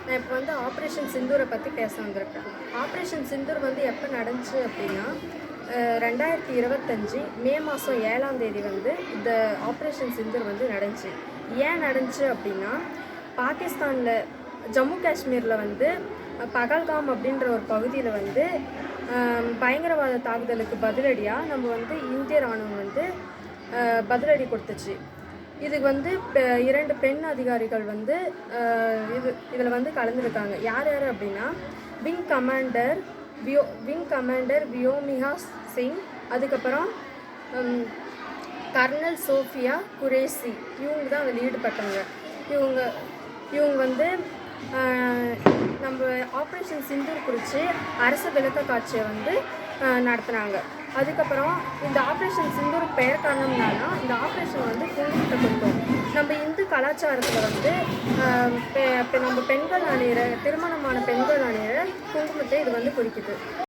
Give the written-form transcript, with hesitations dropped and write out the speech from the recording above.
நான் இப்போ வந்து ஆப்ரேஷன் சிந்தூரை பற்றி பேச வந்திருக்கேன். ஆப்ரேஷன் சிந்தூர் வந்து எப்போ நடந்துச்சு அப்படின்னா 2025 மே மாதம் 7ஆம் தேதி வந்து இந்த ஆப்ரேஷன் சிந்தூர் வந்து நடந்துச்சு. ஏன் நடந்துச்சு அப்படின்னா, பாகிஸ்தானில் ஜம்மு காஷ்மீரில் வந்து பகல்காம் அப்படின்ற ஒரு பகுதியில் வந்து பயங்கரவாத தாக்குதலுக்கு பதிலடியாக நம்ம வந்து இந்திய ராணுவம் வந்து பதிலடி கொடுத்துச்சு. இதுக்கு வந்து 2 பெண் அதிகாரிகள் வந்து இதில் வந்து கலந்துருக்காங்க. யார் யார் அப்படின்னா, விங் கமாண்டர் வியோமிகா சிங், அதுக்கப்புறம் கர்னல் சோஃபியா குரேஷி, இவங்க தான் அதில் ஈடுபட்டவங்க. இவங்க வந்து நம்ம ஆப்ரேஷன் சிந்தூர் குறித்து அரசு விளக்க காட்சியை வந்து நடத்துனாங்க. அதுக்கப்புறம் இந்த ஆப்ரேஷன் சிந்தூர் பெயர் காரணம்னா, இந்த ஆப்ரேஷன் வந்து குங்குமத்தை கொடுக்கும். நம்ம இந்து கலாச்சாரத்தில் வந்து நம்ம பெண்கள் அணிகிற திருமணமான பெண்கள் அணிகிற குங்குமத்தை இது வந்து குறிக்குது.